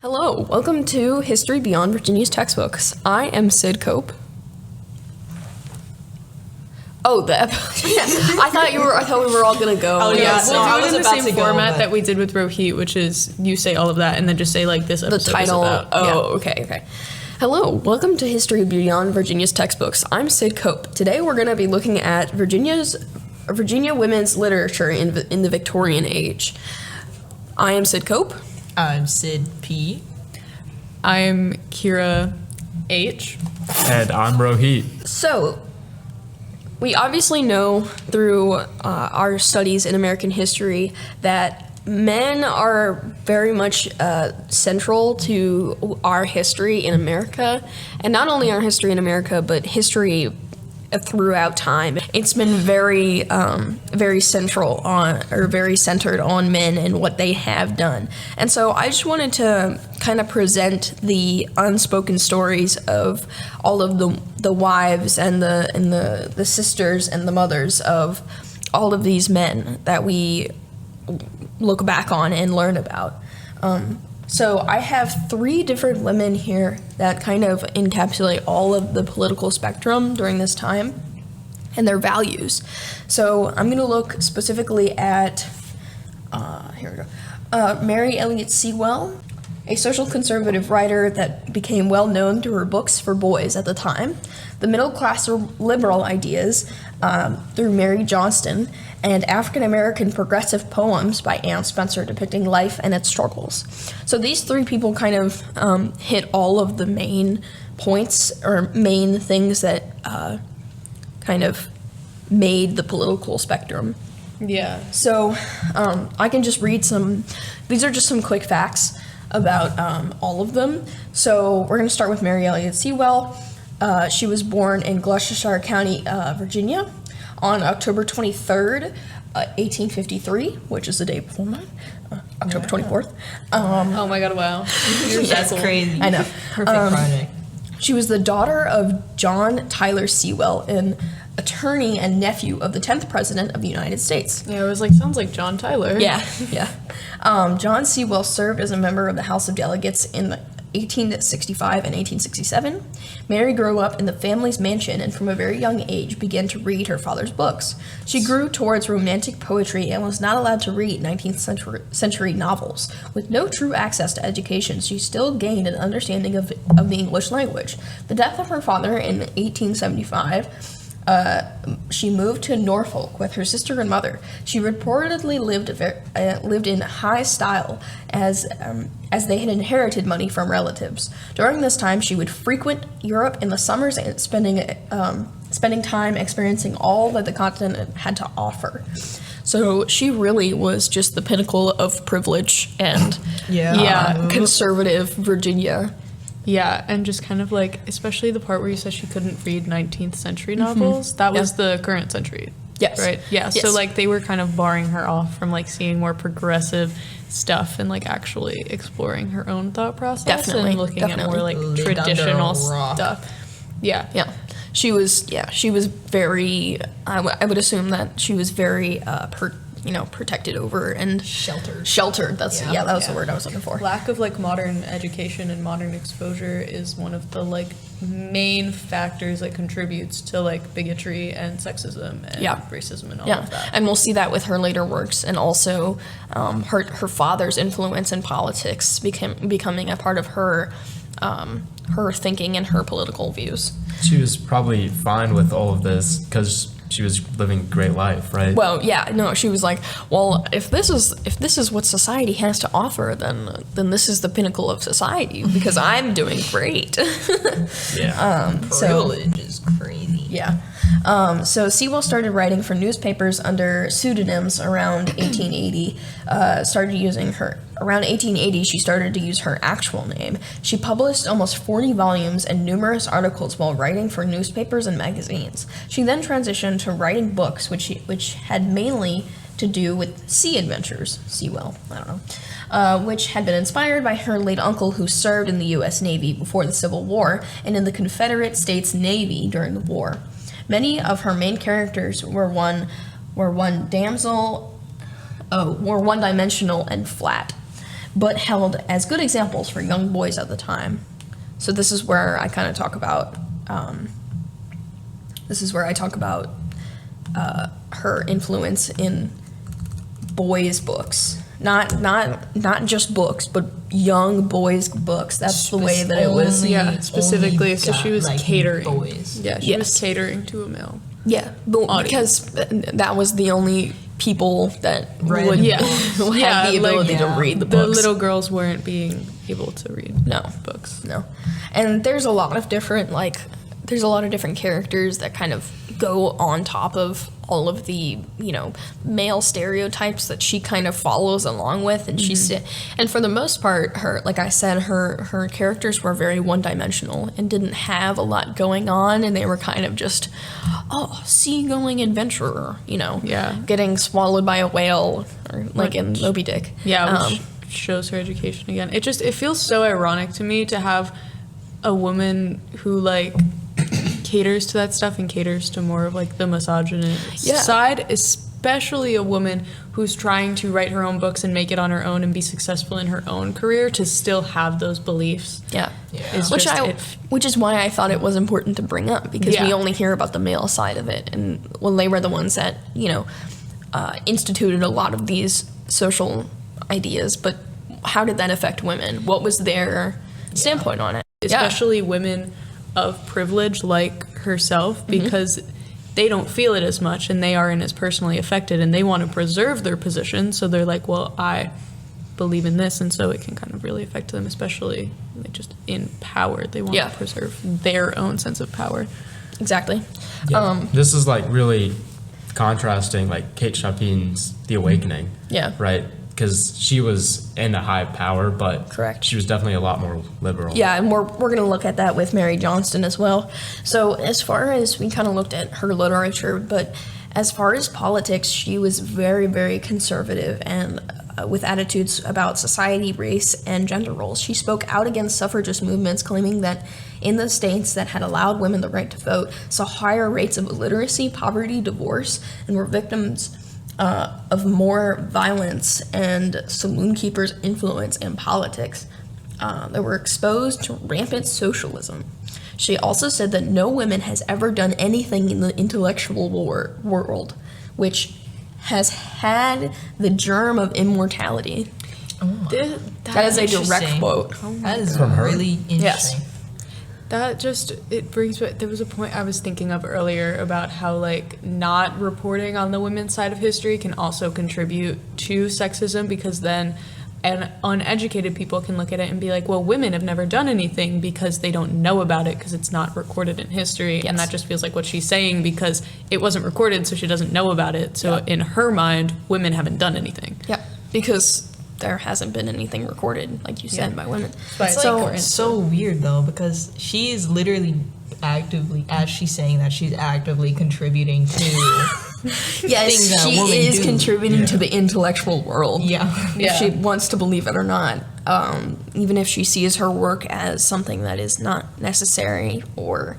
Hello, welcome to History Beyond Virginia's Textbooks. I am Sid Cope. Oh, I thought we were all gonna go. Oh yeah, we'll do it in the same format that we did with Rohit, which is you say all of that and then just say like this episode The title. is about. Okay. Hello, welcome to History Beyond Virginia's Textbooks. I'm Sid Cope. Today we're gonna be looking at Virginia women's literature in the Victorian age. I am Sid Cope. I'm Sid P. I'm Kira H. And I'm Rohit. So, we obviously know through our studies in American history that men are very much central to our history in America, and not only our history in America, but history throughout time. It's been very centered on men and what they have done. And so I just wanted to kind of present the unspoken stories of all of the wives and the sisters and the mothers of all of these men that we look back on and learn about. So I have 3 different women here that kind of encapsulate all of the political spectrum during this time and their values. So I'm going to look specifically at, Mary Elliott Sewell, a social conservative writer that became well known through her books for boys at the time, the middle class liberal ideas through Mary Johnston, and African American progressive poems by Anne Spencer depicting life and its struggles. So these 3 people kind of hit all of the main points or main things that kind of made the political spectrum. Yeah. So I can just read these are just some quick facts about all of them. So we're going to start with Mary Elliott Sewell. She was born in Gloucestershire County, Virginia, on October 23rd, 1853, which is the day before mine, October 24th. Oh my god, wow. That's crazy. I know. Perfect project. She was the daughter of John Tyler Sewell, an attorney and nephew of the 10th President of the United States. Yeah, it was like, sounds like John Tyler. Yeah. John Sewell served as a member of the House of Delegates in 1865 and 1867. Mary grew up in the family's mansion and from a very young age began to read her father's books. She grew towards romantic poetry and was not allowed to read 19th century novels. With no true access to education, she still gained an understanding of the English language. The death of her father in 1875, she moved to Norfolk with her sister and mother. She reportedly lived in high style as they had inherited money from relatives. During this time, she would frequent Europe in the summers and spending time experiencing all that the continent had to offer. So she really was just the pinnacle of privilege and conservative Virginia. Yeah, and just kind of like, especially the part where you said she couldn't read 19th century novels, that was the current century. Yes. Right? Yeah, Yes. so like they were kind of barring her off from like seeing more progressive stuff and like actually exploring her own thought process Definitely, and looking at more like Lived under a traditional rock. stuff. Yeah. Yeah. She was very, I would assume that she was very, protected over and Sheltered. That's, Yeah. that was the word I was looking for. Lack of like modern education and modern exposure is one of the like main factors that contributes to like bigotry and sexism and racism and all of that. And we'll see that with her later works, and also her father's influence in politics becoming a part of her thinking and her political views. She was probably fine with all of this because she was living a great life, right? Well, yeah, no, she was like, well, if this is what society has to offer, then this is the pinnacle of society because I'm doing great. Yeah. Privilege is crazy. Yeah. So Sewell started writing for newspapers under pseudonyms around 1880. Around 1880, she started to use her actual name. She published almost 40 volumes and numerous articles while writing for newspapers and magazines. She then transitioned to writing books, which had mainly to do with sea adventures. Sewell, I don't know. Which had been inspired by her late uncle who served in the U.S. Navy before the Civil War and in the Confederate States Navy during the war. Many of her main characters were one-dimensional and flat. but held as good examples for young boys at the time. So this is where I kind of talk about her influence in boys' books. Not just books, but young boys' books. That's the way that it was. Yeah, specifically, only so she got, was like, catering. boys. Yeah, she was Yes. catering to a male. Yeah, but Audience. because that was the only people that Read would Yeah, who had yeah, the ability like, to read the The books. little girls weren't being able to read No. books. No. And there's a lot of different characters that kind of go on top of all of the, male stereotypes that she kind of follows along with, and and for the most part, like I said, her characters were very one-dimensional and didn't have a lot going on, and they were kind of just, seagoing adventurer, Yeah. getting swallowed by a whale, or like in Moby Dick. Yeah, which shows her education again. It feels so ironic to me to have a woman who like caters to that stuff and caters to more of like the misogynist Yeah. side, especially a woman who's trying to write her own books and make it on her own and be successful in her own career, to still have those beliefs. Yeah. Is Which just which is why I thought it was important to bring up, because we Yeah. only hear about the male side of it, and they were the ones that instituted a lot of these social ideas. But how did that affect women? What was their standpoint on it? especially women of privilege like herself, Mm-hmm. because they don't feel it as much and they aren't as personally affected, and they want to preserve their position, so they're like, well, I believe in this, and so it can kind of really affect them, especially like just in power. They want Yeah. to preserve their own sense of power. Exactly. This is like really contrasting like Kate Chapin's The Awakening. Yeah. Right? Because she was in a high power, but Correct. she was definitely a lot more liberal. Yeah, and we're going to look at that with Mary Johnston as well. So as far as we kind of looked at her literature, but as far as politics, she was very, very conservative and with attitudes about society, race, and gender roles. She spoke out against suffragist movements, claiming that in the states that had allowed women the right to vote saw higher rates of illiteracy, poverty, divorce, and were victims of more violence and saloon keepers' influence in politics. They were exposed to rampant socialism. She also said that no woman has ever done anything in the intellectual world which has had the germ of immortality. That is a direct Interesting. quote. That is From her? really interesting. Yes. That just, it brings back, there was a point I was thinking of earlier about how like not reporting on the women's side of history can also contribute to sexism, because then uneducated people can look at it and be like, well, women have never done anything because they don't know about it because it's not recorded in history. And that just feels like what she's saying, because it wasn't recorded, so she doesn't know about it. So in her mind, women haven't done anything. Yeah, because there hasn't been anything recorded, like you said, by women. It's So- like so weird though, because she is literally actively, as she's saying that, she's actively contributing to Yes, things that she women is do. contributing to the intellectual world. Yeah. If she wants to believe it or not. Even if she sees her work as something that is not necessary or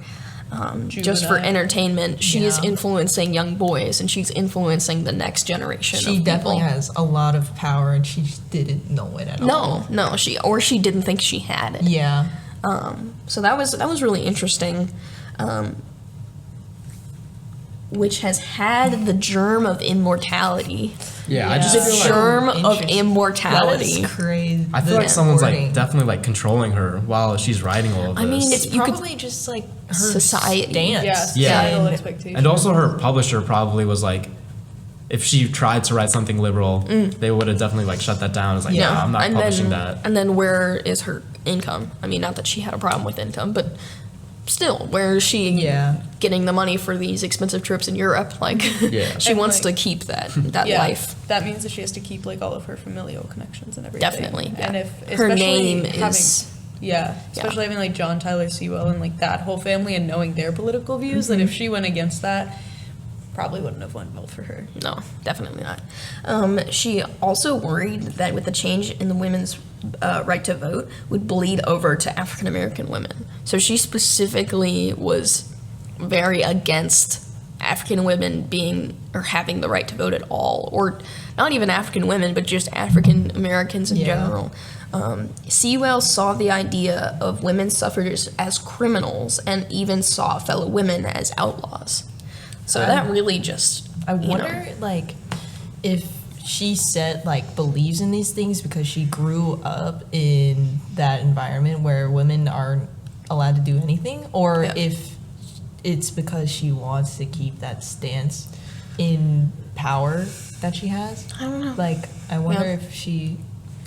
just for Juvenile. entertainment, she is Yeah. influencing young boys, and she's influencing the next generation She of definitely people. has a lot of power, and she just didn't know it at all. No, she didn't think she had it. Yeah. So that was really interesting. Which has had the germ of immortality. Yeah, I just The feel like germ of Interesting. immortality. That is crazy. I feel like someone's like Wording. definitely like controlling her while she's writing all of this. I mean, It's you could- probably just like her Society. stance. Yeah, Yeah. societal And- expectations. And also her publisher probably was like, if she tried to write something liberal, they would have definitely like shut that down. It's like, Yeah. no, I'm not and publishing then, that. And then where is her income? I mean, not that she had a problem with income, but still, where is she Yeah. getting the money for these expensive trips in Europe? Like, Yeah. she And, wants like- to keep that Yeah, life. that means that she has to keep like all of her familial connections and everything. Definitely, yeah. And if Her especially name having, is- yeah, especially having like John Tyler Sewell and like that whole family and knowing their political views, that if she went against that, probably wouldn't have went well for her. No, definitely not. She also worried that with the change in the women's right to vote would bleed over to African American women. So she specifically was very against African women being or having the right to vote at all, or not even African women, but just African Americans in general. Sewell saw the idea of women's suffrages as criminals and even saw fellow women as outlaws. So that really just, I wonder, like, if she said, like, believes in these things because she grew up in that environment where women aren't allowed to do anything, or if it's because she wants to keep that stance in power that she has. I don't know. Like, I wonder if she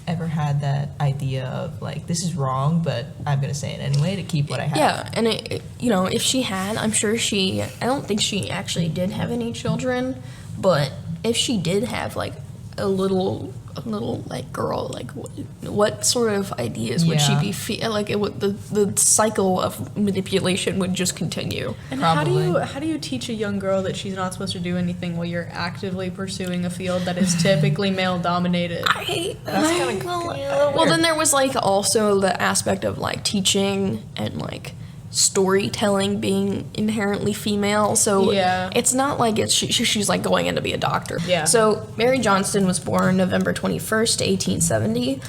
ever had that idea of, like, this is wrong, but I'm going to say it anyway to keep what I have. Yeah, and if she had, I'm sure I don't think she actually did have any children, but if she did have, like, a little like girl, like what sort of ideas would she be like? It would the cycle of manipulation would just continue. And Probably. how do you teach a young girl that she's not supposed to do anything while you're actively pursuing a field that is typically male dominated? Well, then there was like also the aspect of like teaching and like storytelling being inherently female, so it's not like she's like going in to be a doctor. So Mary Johnston was born November 21st, 1870,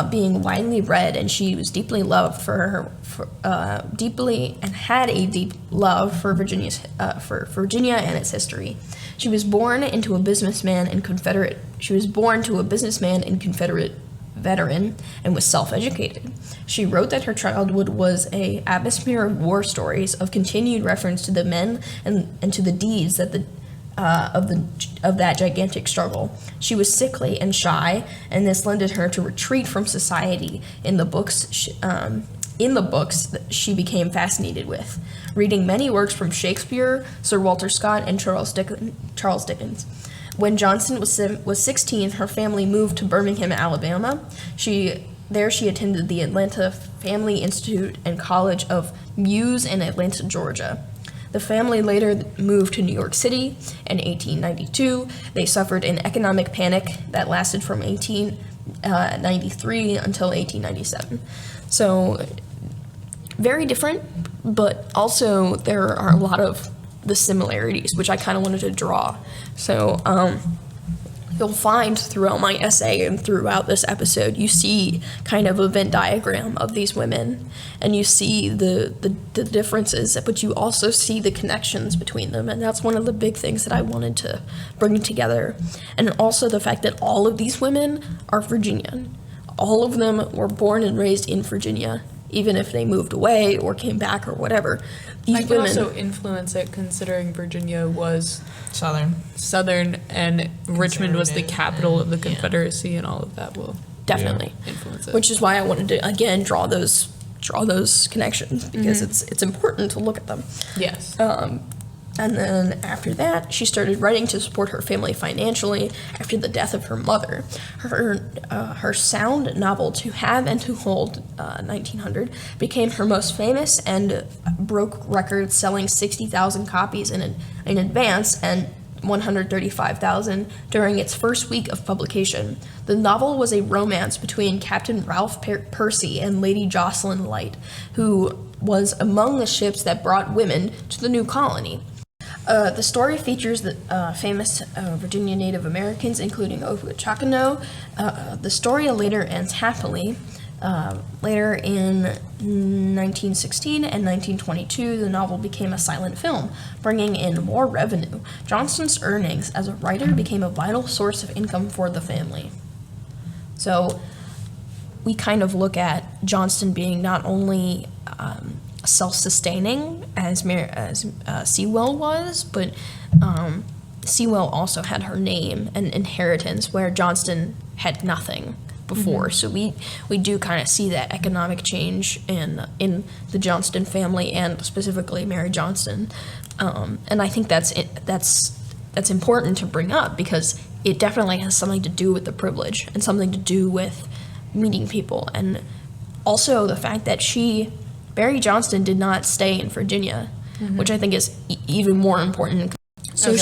being widely read, and she was deeply loved deeply and had a deep love for Virginia and its history. She was born into a businessman and Confederate veteran and was self-educated. She wrote that her childhood was a atmosphere of war stories, of continued reference to the men and to the deeds that of that gigantic struggle. She was sickly and shy, and this lended her to retreat from society in the books that she became fascinated with, reading many works from Shakespeare, Sir Walter Scott, and Charles Dickens. When Johnston was 16, her family moved to Birmingham, Alabama. She attended the Atlanta Family Institute and College of Muse in Atlanta, Georgia. The family later moved to New York City in 1892. They suffered an economic panic that lasted from 1893 until 1897. So, very different, but also there are a lot of the similarities, which I kind of wanted to draw. So you'll find throughout my essay and throughout this episode, you see kind of a Venn diagram of these women, and you see the differences, but you also see the connections between them, and that's one of the big things that I wanted to bring together. And also the fact that all of these women are Virginian. All of them were born and raised in Virginia, even if they moved away or came back or whatever. These can women also influence it, considering Virginia was Southern, and Richmond was the capital of the Confederacy, and all of that will definitely influence it. Which is why I wanted to again draw those connections, because it's important to look at them. Yes. And then after that, she started writing to support her family financially after the death of her mother. Her sound novel To Have and to Hold, 1900, became her most famous and broke records, selling 60,000 copies in advance and 135,000 during its first week of publication. The novel was a romance between Captain Ralph Percy and Lady Jocelyn Light, who was among the ships that brought women to the new colony. The story features the famous Virginia Native Americans, including Ochakono. The story later ends happily. Later in 1916 and 1922, the novel became a silent film, bringing in more revenue. Johnston's earnings as a writer became a vital source of income for the family. So we kind of look at Johnston being not only self-sustaining as Sewell was, but Sewell also had her name and inheritance, where Johnston had nothing before. So we do kind of see that economic change in the Johnston family, and specifically Mary Johnston, and I think that's important to bring up, because it definitely has something to do with the privilege and something to do with meeting people, and also the fact that Mary Johnston did not stay in Virginia, which I think is even more important. So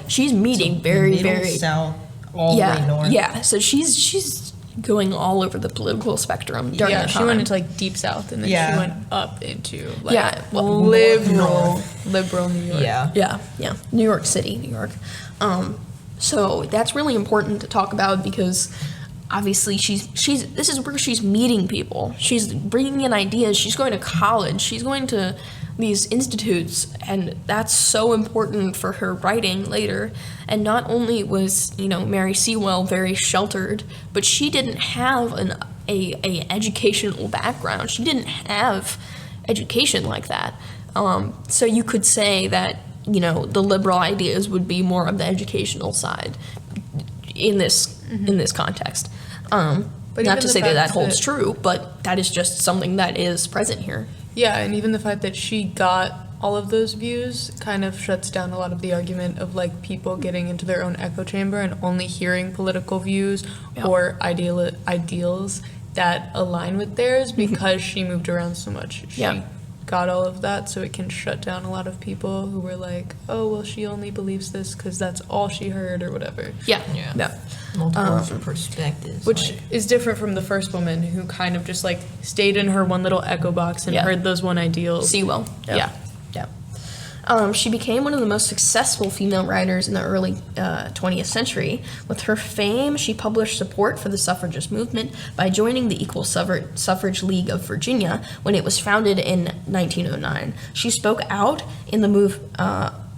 she's meeting very South, all the way north. Yeah, so she's going all over the political spectrum during Yeah, the she time. went into like deep south, and then Yeah. she went up into like Yeah, well, liberal New York. Yeah. Yeah, New York City, New York. So that's really important to talk about because obviously she's this is where she's meeting people. She's bringing in ideas. She's going to college. She's going to these institutes, and that's so important for her writing later. And not only was Mary Sewell very sheltered, but she didn't have a educational background. She didn't have education like that. So you could say that the liberal ideas would be more of the educational side in this context. But Not even to the say that fact holds that- true, but that is just something that is present here. Yeah, and even the fact that she got all of those views kind of shuts down a lot of the argument of like people getting into their own echo chamber and only hearing political views Yeah. or ideals that align with theirs because she moved around so much. She Yeah. got all of that, so it can shut down a lot of people who were like, oh, well, she only believes this because that's all she heard or whatever. Yeah. Yeah. Multiple perspectives. Which like- is different from the first woman who kind of just like stayed in her one little echo box and Yeah. heard those one ideals. Sewell. Yeah. She became one of the most successful female writers in the early 20th century. With her fame, she published support for the suffragist movement by joining the Equal Suffrage League of Virginia when it was founded in 1909. She spoke out in the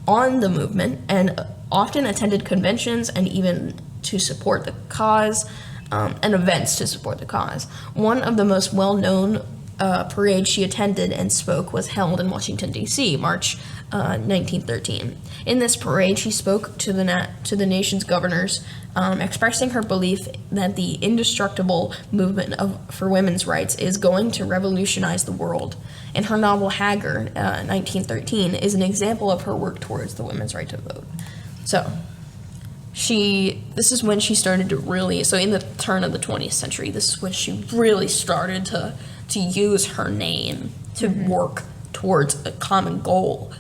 on the movement and often attended conventions and even to support the cause and events to support the cause. One of the most well-known parade she attended and spoke was held in Washington, D.C., March 1913. In this parade, she spoke to the nation's governors, expressing her belief that the indestructible movement for women's rights is going to revolutionize the world. And her novel Haggard, 1913, is an example of her work towards the women's right to vote. So, this is when she started to really, so in the turn of the 20th century, this is when she really started to use her name to work towards a common goal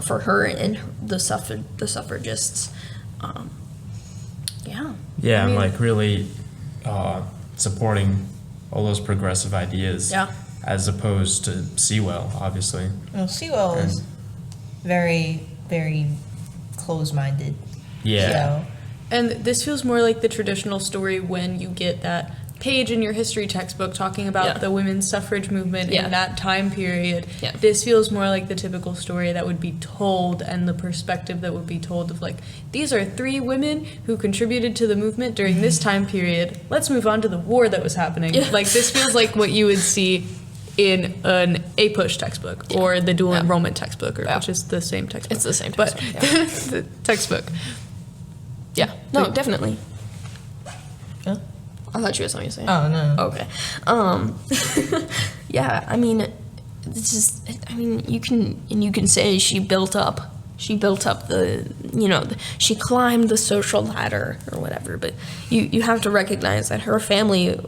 for her and the suffragists. Yeah. Yeah, I mean- and like really supporting all those progressive ideas. Yeah. As opposed to Sewell, obviously. Well, Sewell is very, very close-minded. Yeah. So, And this feels more like the traditional story when you get that page in your history textbook talking about Yeah. the women's suffrage movement Yeah. in that time period. Yeah. This feels more like the typical story that would be told and the perspective that would be told of like, these are 3 women who contributed to the movement during this time period. Let's move on to the war that was happening. Yeah. Like this feels like what you would see in an A-push textbook or the dual Yeah. enrollment textbook, Yeah. which is the same textbook. It's the same but textbook, the textbook. Yeah. No, Like- definitely. Huh? I thought you had something to say. oh no. Okay. Yeah, I mean, you can say she built up she climbed the social ladder or whatever, but you have to recognize that her family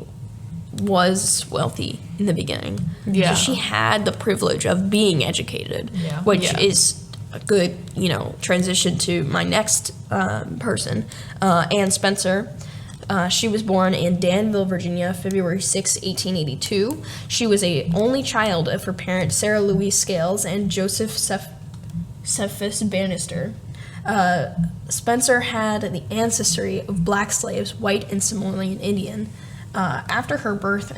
was wealthy in the beginning. Yeah. So she had the privilege of being educated, Yeah. which Yeah. is a good, transition to my next person, Anne Spencer. She was born in Danville, Virginia, February 6, 1882. She was a only child of her parents, Sarah Louise Scales and Joseph Cephas Bannister. Spencer had the ancestry of black slaves, white and Samoan Indian. After her birth,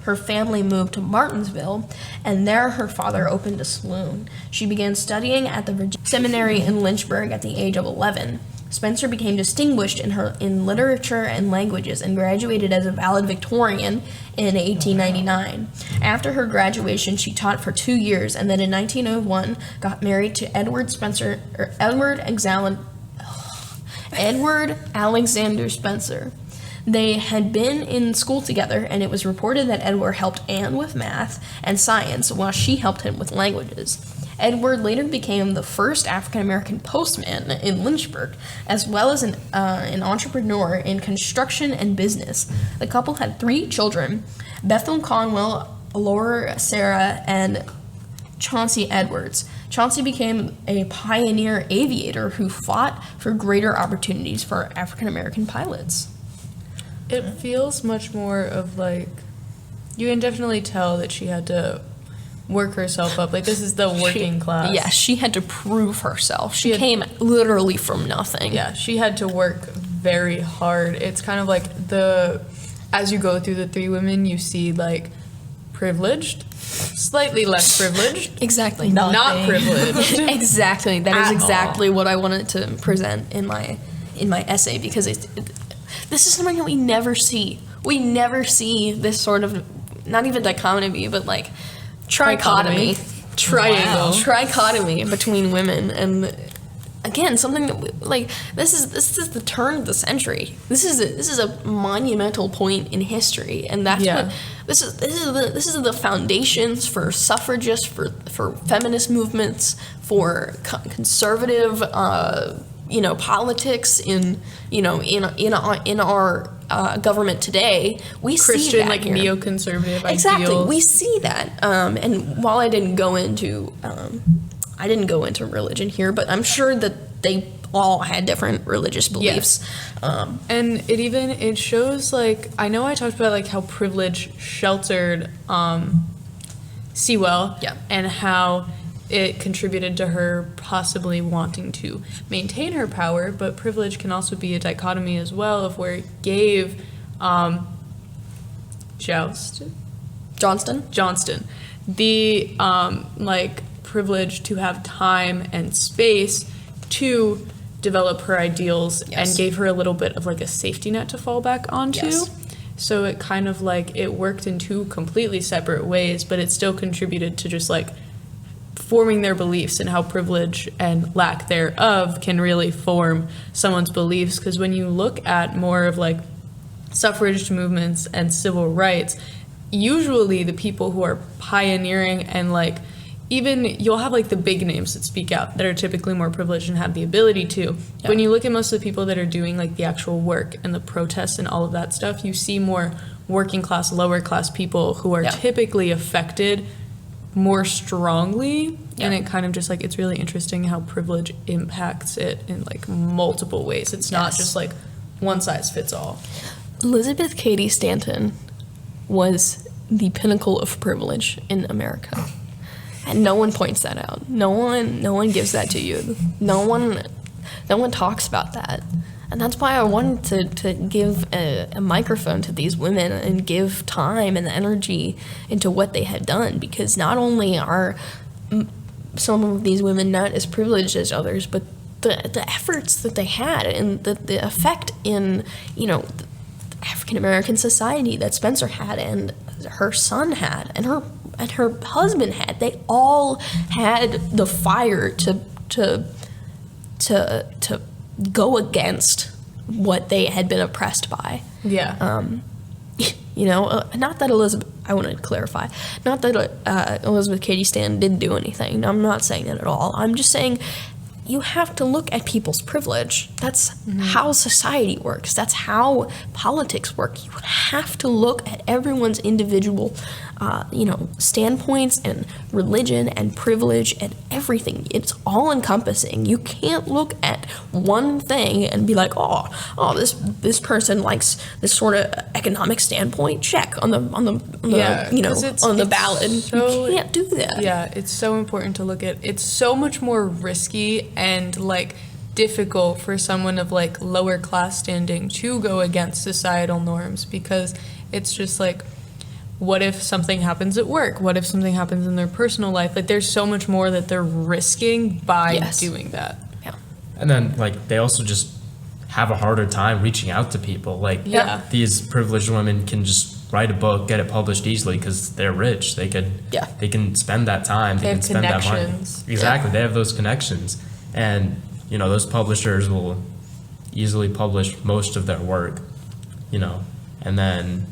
her family moved to Martinsville, and there her father opened a saloon. She began studying at the Virginia Seminary in Lynchburg at the age of 11. Spencer became distinguished in literature and languages and graduated as a valid Victorian in 1899. After her graduation, she taught for 2 years, and then in 1901 got married to Edward Alexander Spencer. They had been in school together, and it was reported that Edward helped Anne with math and science while she helped him with languages. Edward later became the first African-American postman in Lynchburg, as well as an entrepreneur in construction and business. The couple had 3 children, Bethel Conwell, Laura Sarah, and Chauncey Edwards. Chauncey became a pioneer aviator who fought for greater opportunities for African American pilots. It feels much more of like, you can definitely tell that she had to work herself up. Like, this is the working class. Yeah, she had to prove herself. She came literally from nothing. Yeah, she had to work very hard. It's kind of like as you go through the three women, you see like privileged, slightly less privileged, Exactly. not privileged. Exactly. That is At exactly what I wanted to present in my essay, because this is something that we never see. We never see this sort of, not even dichotomy, but like trichotomy. Triangle. Trichotomy between women. And again, something that like this is the turn of the century. This is a monumental point in history, and that's what this is the foundations for suffragists, for feminist movements, for conservative politics in our government today. We Christian, see that like here. Neoconservative Exactly, ideals. we see that. And while I didn't go into religion here, but I'm sure that they all had different religious beliefs. And it shows, like, I know I talked about like how privilege sheltered Sewell, and how it contributed to her possibly wanting to maintain her power, but privilege can also be a dichotomy as well, of where it gave Johnston the privilege to have time and space to develop her ideals, and gave her a little bit of like a safety net to fall back onto. So it kind of like, it worked in two completely separate ways, but it still contributed to just like forming their beliefs, and how privilege and lack thereof can really form someone's beliefs. Because when you look at more of like suffrage movements and civil rights, usually the people who are pioneering, and like even you'll have like the big names that speak out that are typically more privileged and have the ability to. When you look at most of the people that are doing like the actual work and the protests and all of that stuff, you see more working class, lower class people who are typically affected more strongly. And it kind of just like, it's really interesting how privilege impacts it in like multiple ways. It's not just like one size fits all. Elizabeth Cady Stanton was the pinnacle of privilege in America, and no one points that out. No one gives that to you. No one talks about that. And that's why I wanted to give a microphone to these women and give time and energy into what they had done, because not only are some of these women not as privileged as others, but the efforts that they had, and the effect in African American society that Spencer had, and her son had, and her husband had. They all had the fire to go against what they had been oppressed by. Not that Elizabeth, I want to clarify, not that Elizabeth Cady Stanton didn't do anything. I'm not saying that at all. I'm just saying you have to look at people's privilege. That's how society works. That's how politics work. You have to look at everyone's individual, standpoints and religion and privilege and everything. It's all encompassing. You can't look at one thing and be like, this person likes this sort of economic standpoint. Check on the ballot. You can't do that. Yeah, it's so important to look at. It's so much more risky and like difficult for someone of like lower class standing to go against societal norms, because it's just like, what if something happens at work? What if something happens in their personal life? Like, there's so much more that they're risking by doing that. Yeah. And then like they also just have a harder time reaching out to people. Like these privileged women can just write a book, get it published easily because they're rich. They can spend that time. They can spend that money. Exactly. They have those connections. And, those publishers will easily publish most of their work, and then,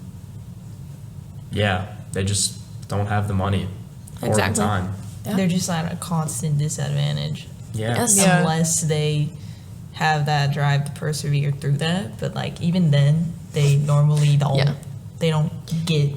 they just don't have the money or the time. Yeah. They're just at a constant disadvantage. Yes. Unless they have that drive to persevere through that. But, like, even then, they normally don't. Yeah. they don't get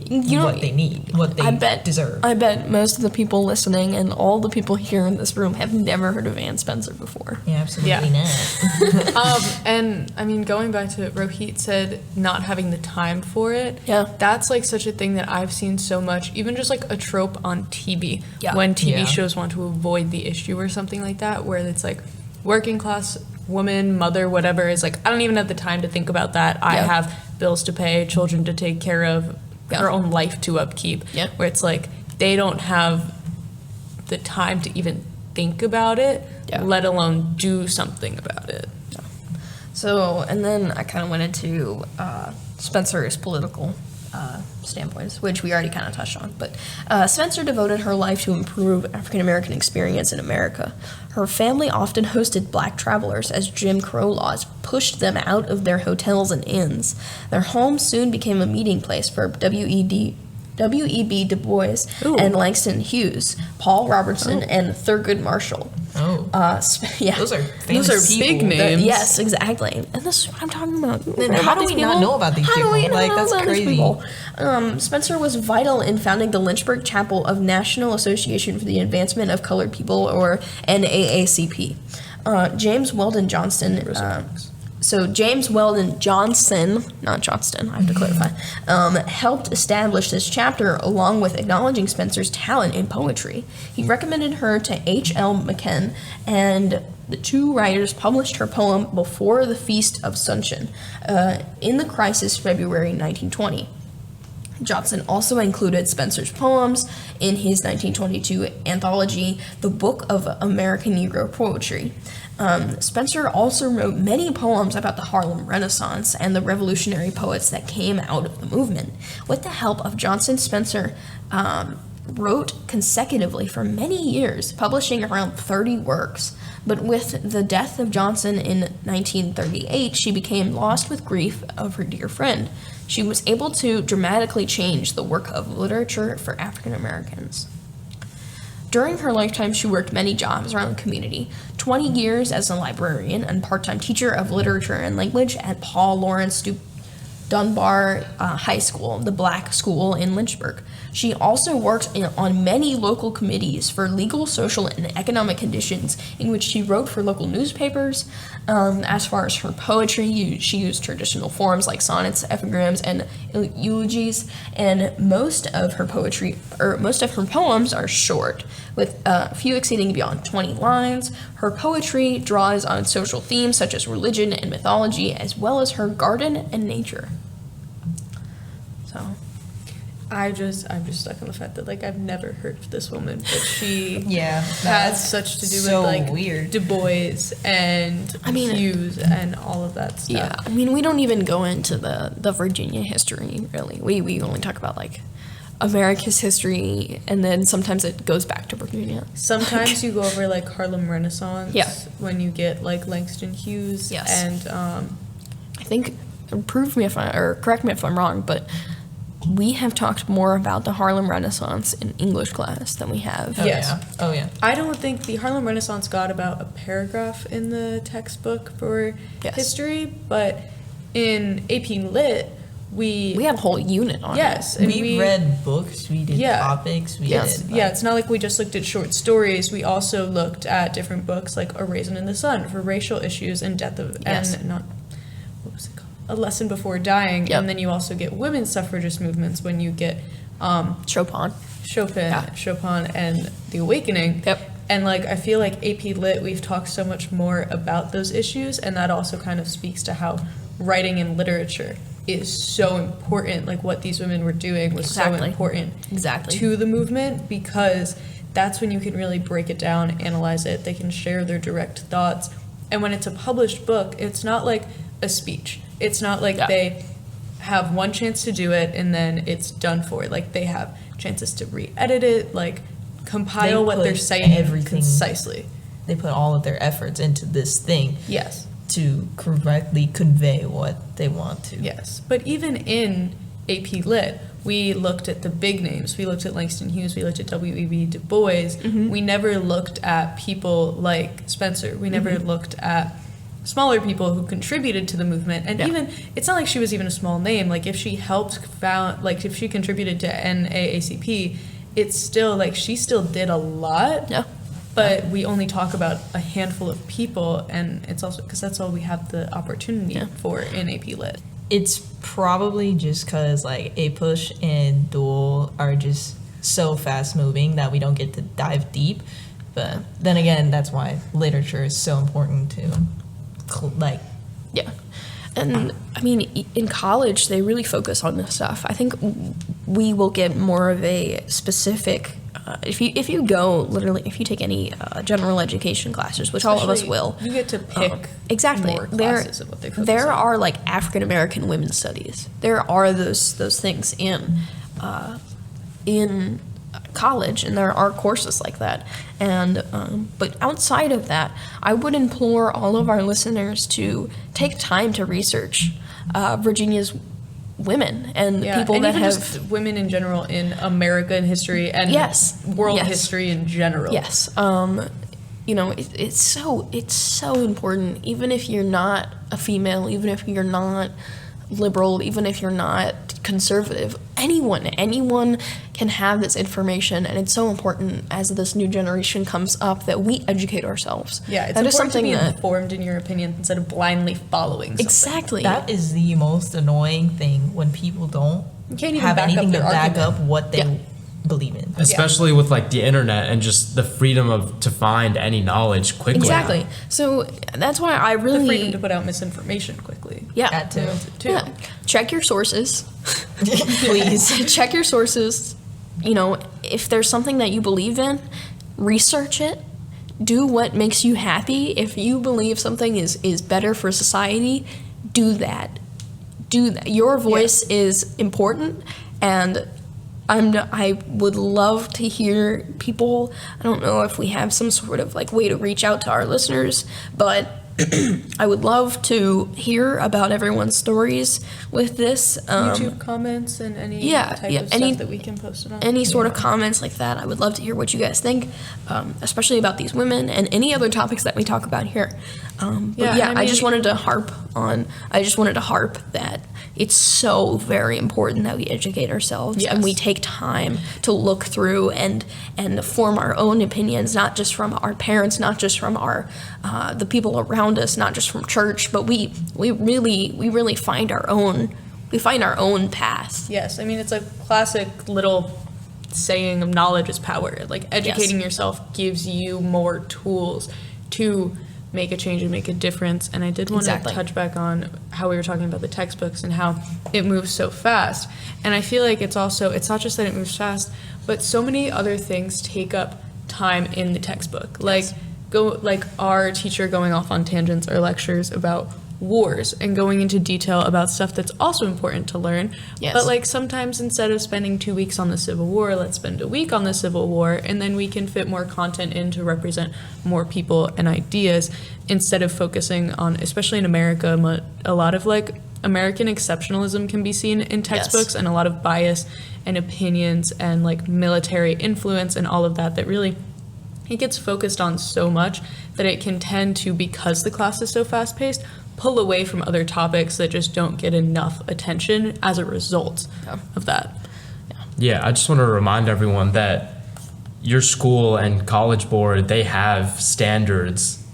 what they need, what they deserve. I bet most of the people listening and all the people here in this room have never heard of Anne Spencer before. Yeah, absolutely not. And I mean, going back to what Rohit said, not having the time for it. Yeah. That's like such a thing that I've seen so much, even just like a trope on TV. Yeah. When TV Yeah. shows want to avoid the issue or something like that, where it's like working class woman, mother, whatever, is like, I don't even have the time to think about that. I have bills to pay, children to take care of, our own life to upkeep. Yeah. Where it's like they don't have the time to even think about it, let alone do something about it. So, and then I kind of went into Spencer's political standpoints, which we already kind of touched on. But Spencer devoted her life to improve African American experience in America. Her family often hosted black travelers as Jim Crow laws pushed them out of their hotels and inns. Their home soon became a meeting place for W.E.B. Du Bois and Langston Hughes, Paul Robertson, and Thurgood Marshall. Those are famous Those are big people. names. Yes, exactly. And this is what I'm talking about. Then how do we not know about these people? How do we not Like, know that's about these crazy. people? Spencer was vital in founding the Lynchburg Chapel of National Association for the Advancement of Colored People, or NAACP. James Weldon Johnston. James Weldon Johnson, not Johnston, I have to clarify, helped establish this chapter along with acknowledging Spencer's talent in poetry. He recommended her to H.L. McKen, and the two writers published her poem Before the Feast of Sunshine in the Crisis, February 1920. Johnson also included Spencer's poems in his 1922 anthology, The Book of American Negro Poetry. Spencer also wrote many poems about the Harlem Renaissance and the revolutionary poets that came out of the movement. With the help of Johnson, Spencer wrote consecutively for many years, publishing around 30 works. But with the death of Johnson in 1938, she became lost with grief of her dear friend. She was able to dramatically change the work of literature for African Americans. During her lifetime, she worked many jobs around the community. 20 years as a librarian and part-time teacher of literature and language at Paul Laurence Dunbar High School, the black school in Lynchburg. She also worked on many local committees for legal, social, and economic conditions, in which she wrote for local newspapers. As far as her poetry, she used traditional forms like sonnets, epigrams, and eulogies. And most of her poems are short, with a few exceeding beyond 20 lines. Her poetry draws on social themes such as religion and mythology, as well as her garden and nature. So, I'm just stuck on the fact that like I've never heard of this woman, but she has has such to do so with like weird. Du Bois and Hughes and all of that stuff. yeah, I mean, we don't even go into the Virginia history, really. We only talk about, like, America's history, and then sometimes it goes back to Virginia. Sometimes you go over like Harlem Renaissance. Yeah. When you get like Langston Hughes. Yes. And I think, correct me if I'm wrong, but we have talked more about the Harlem Renaissance in English class than we have. Yes. Oh yeah. I don't think the Harlem Renaissance got about a paragraph in the textbook for history, but in AP Lit, we have a whole unit on it. Yes, and we read books, we did topics, we did. Yeah, it's not like we just looked at short stories. We also looked at different books like A Raisin in the Sun for racial issues and death of what was it called? A Lesson Before Dying. Yep. And then you also get women's suffragist movements when you get Chopin, and The Awakening. Yep. And like I feel like AP Lit, we've talked so much more about those issues, and that also kind of speaks to how writing and literature is so important. Like what these women were doing was so important to the movement, because that's when you can really break it down, analyze it. They can share their direct thoughts. And when it's a published book, it's not like a speech. It's not like they have one chance to do it and then it's done for. Like they have chances to re-edit it, like compile what they're saying concisely. They put all of their efforts into this thing. Yes. To correctly convey what they want to. Yes. But even in AP Lit, we looked at the big names. We looked at Langston Hughes. We looked at W.E.B. Du Bois. Mm-hmm. We never looked at people like Spencer. We never looked at smaller people who contributed to the movement. And even, it's not like she was even a small name. Like, if she if she contributed to NAACP, it's still, like, she still did a lot. Yeah. But we only talk about a handful of people, and it's also because that's all we have the opportunity for in AP Lit. It's probably just because, like, A-Push and Dual are just so fast moving that we don't get to dive deep. But then again, that's why literature is so important to, like... Yeah. And, I mean, in college, they really focus on this stuff. I think we will get more of a specific... if you go, literally, if you take any general education classes, which all of us will... You get to pick exactly. more classes of what they focus there on. are, like, African-American women's studies. There are those things in college, and there are courses like that. And but outside of that, I would implore all of our listeners to take time to research Virginia's women and people and that even have just women in general in American history and world history in general. Yes. You know, it's so important, even if you're not a female, even if you're not liberal, even if you're not conservative, anyone can have this information, and it's so important as this new generation comes up that we educate ourselves. Yeah, it's that important to be that, informed in your opinion instead of blindly following something. Exactly. That is the most annoying thing, when people don't can't even have back anything up to their back argument. up what they believe in. Especially with, like, the internet and just the freedom to find any knowledge quickly. Exactly. So that's why I really... The freedom to put out misinformation quickly. Yeah. That too. Yeah. Check your sources. Please. Check your sources. You know, if there's something that you believe in, research it. Do what makes you happy. If you believe something is better for society, do that. Do that. Your voice is important, and I would love to hear people. I don't know if we have some sort of, like, way to reach out to our listeners, but I would love to hear about everyone's stories with this. YouTube comments and any type of stuff that we can post it on. Any sort of comments like that. I would love to hear what you guys think, especially about these women and any other topics that we talk about here. I just wanted to harp that it's so very important that we educate ourselves and we take time to look through and form our own opinions, not just from our parents, not just from our the people around us, not just from church, but we really find our own path. Yes, I mean, it's a classic little saying of knowledge is power. Like, educating yourself gives you more tools to make a change and make a difference. And I did want to touch back on how we were talking about the textbooks and how it moves so fast. And I feel like it's not just that it moves fast, but so many other things take up time in the textbook. Like our teacher going off on tangents or lectures about wars and going into detail about stuff that's also important to learn. But, like, sometimes instead of spending 2 weeks on the Civil War, let's spend a week on the Civil War, and then we can fit more content in to represent more people and ideas instead of focusing on, especially in America, a lot of, like, American exceptionalism can be seen in textbooks and a lot of bias and opinions and, like, military influence and all of that really it gets focused on so much that it can tend to, because the class is so fast-paced, pull away from other topics that just don't get enough attention as a result of that. Yeah, I just want to remind everyone that your school and college board, they have standards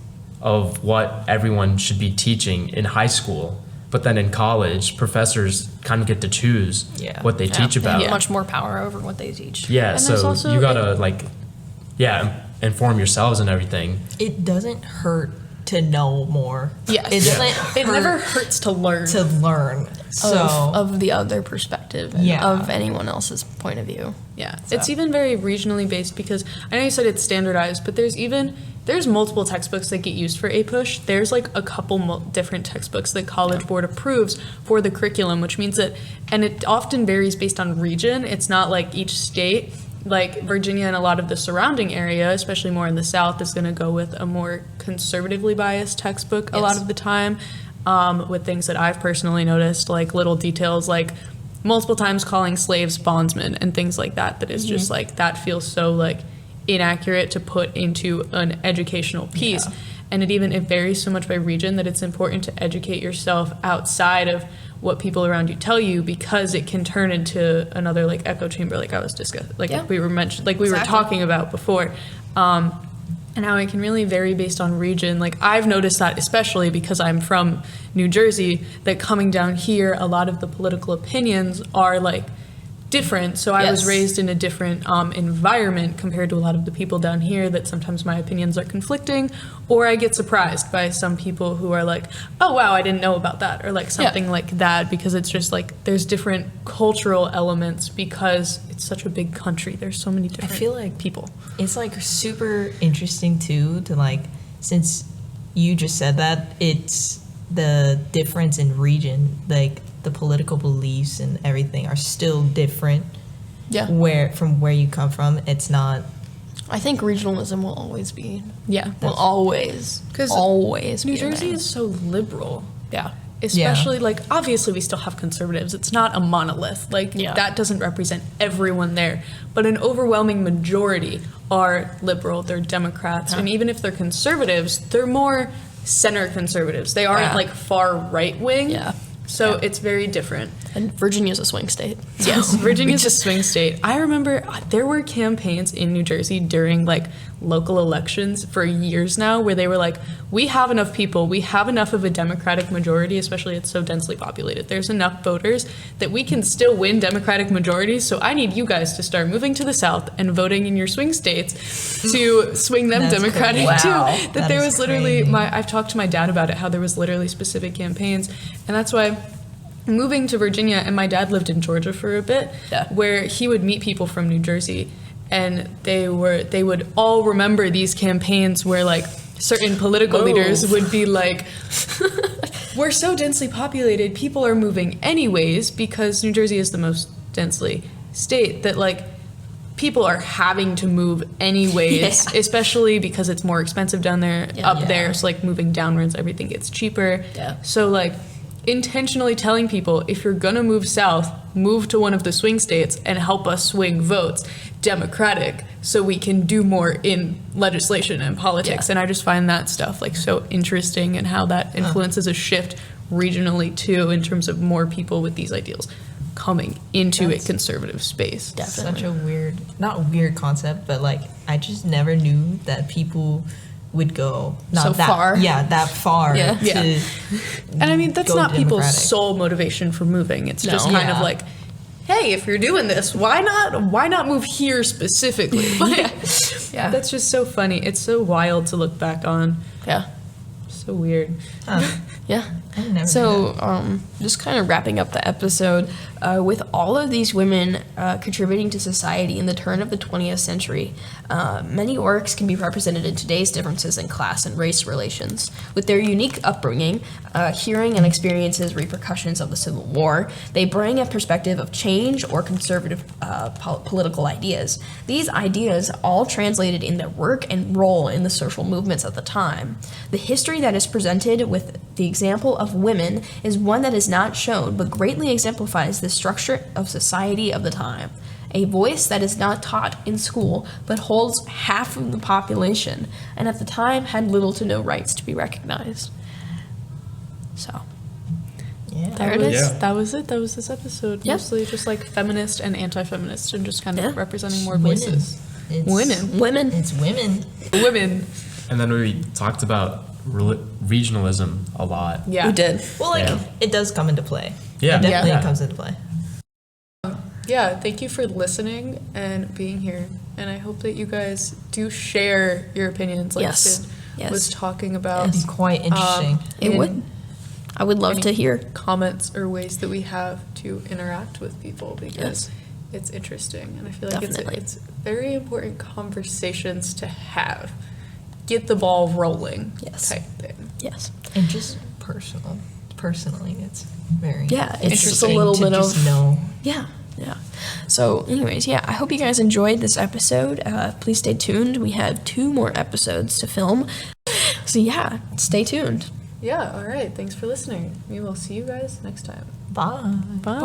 of what everyone should be teaching in high school. But then in college, professors kind of get to choose what they teach about. They have much more power over what they teach. Yeah, so you gotta, inform yourselves and everything. It doesn't hurt to know more. Yes. It never hurts to learn. Of the other perspective and of anyone else's point of view. Yeah. So. It's even very regionally based, because I know you said it's standardized, but there's multiple textbooks that get used for A-Push. There's, like, a couple different textbooks that College Board approves for the curriculum, which means that, and it often varies based on region. It's not like each state. Like, Virginia and a lot of the surrounding area, especially more in the South, is going to go with a more conservatively biased textbook a lot of the time, with things that I've personally noticed, like little details, like multiple times calling slaves bondsmen and things like that, that is just, like, that feels so, like, inaccurate to put into an educational piece. and it varies so much by region that it's important to educate yourself outside of what people around you tell you, because it can turn into another like echo chamber, like I was discussing, like we were talking about before. And how it can really vary based on region. Like I've noticed that, especially because I'm from New Jersey, that coming down here, a lot of the political opinions are like different. So I was raised in a different environment compared to a lot of the people down here, that sometimes my opinions are conflicting, or I get surprised by some people who are like, oh wow, I didn't know about that, or like something like that, because it's just like there's different cultural elements because it's such a big country. There's so many different I feel like people. It's like super interesting too to like, since you just said that, it's the difference in region, like the political beliefs and everything are still different. From where you come from, it's not. I think regionalism will always be. Because Always. New Jersey is so liberal. Yeah. Especially like, obviously we still have conservatives. It's not a monolith. Like that doesn't represent everyone there. But an overwhelming majority are liberal. They're Democrats. And even if they're conservatives, they're more center conservatives. They aren't like far right wing. So it's very different. And Virginia's a swing state. Yes, Virginia's a swing state. I remember there were campaigns in New Jersey during like local elections for years now where they were like, we have enough people, we have enough of a Democratic majority, especially it's so densely populated. There's enough voters that we can still win Democratic majorities. So I need you guys to start moving to the South and voting in your swing states to swing them Democratic too. That there was literally, I've talked to my dad about it, how there was literally specific campaigns. And that's why moving to Virginia, and my dad lived in Georgia for a bit, where he would meet people from New Jersey, and they would all remember these campaigns where like certain political leaders would be like, we're so densely populated, people are moving anyways, because New Jersey is the most densely state, that like people are having to move anyways, especially because it's more expensive down there, up there, so like moving downwards, everything gets cheaper. So like intentionally telling people, if you're gonna move south, move to one of the swing states and help us swing votes Democratic so we can do more in legislation and politics. And I just find that stuff like so interesting, and how that influences a shift regionally too, in terms of more people with these ideals coming into a conservative space. Such a not weird concept, but like I just never knew that people would go that far. That far. And I mean, that's not people's sole motivation for moving. It's just kind of like, hey, if you're doing this, why not move here specifically? That's just so funny. It's so wild to look back on. So weird. So, just kind of wrapping up the episode, with all of these women contributing to society in the turn of the 20th century, many orcs can be represented in today's differences in class and race relations. With their unique upbringing, hearing and experiences repercussions of the Civil War, they bring a perspective of change or conservative political ideas. These ideas all translated in their work and role in the social movements at the time. The history that is presented with the example of women is one that is not shown, but greatly exemplifies the structure of society of the time. A voice that is not taught in school, but holds half of the population, and at the time had little to no rights to be recognized. So, there it is. That was it. That was this episode. Mostly just like feminist and anti-feminist, and just kind of representing more voices. Women. It's women. Women. And then we talked about regionalism a lot. Yeah, we did. Well, like it does come into play. Yeah, it definitely comes into play. Thank you for listening and being here, and I hope that you guys do share your opinions, like Sid was talking about. It'd be quite interesting. It would. I would love to hear comments or ways that we have to interact with people, because it's interesting, and I feel like it's very important conversations to have. Get the ball rolling type thing. And just personally, it's very it's just a little bit of know. So anyways, I hope you guys enjoyed this episode. Please stay tuned. We have 2 more episodes to film, so stay tuned. All right, thanks for listening. We will see you guys next time. Bye. Bye.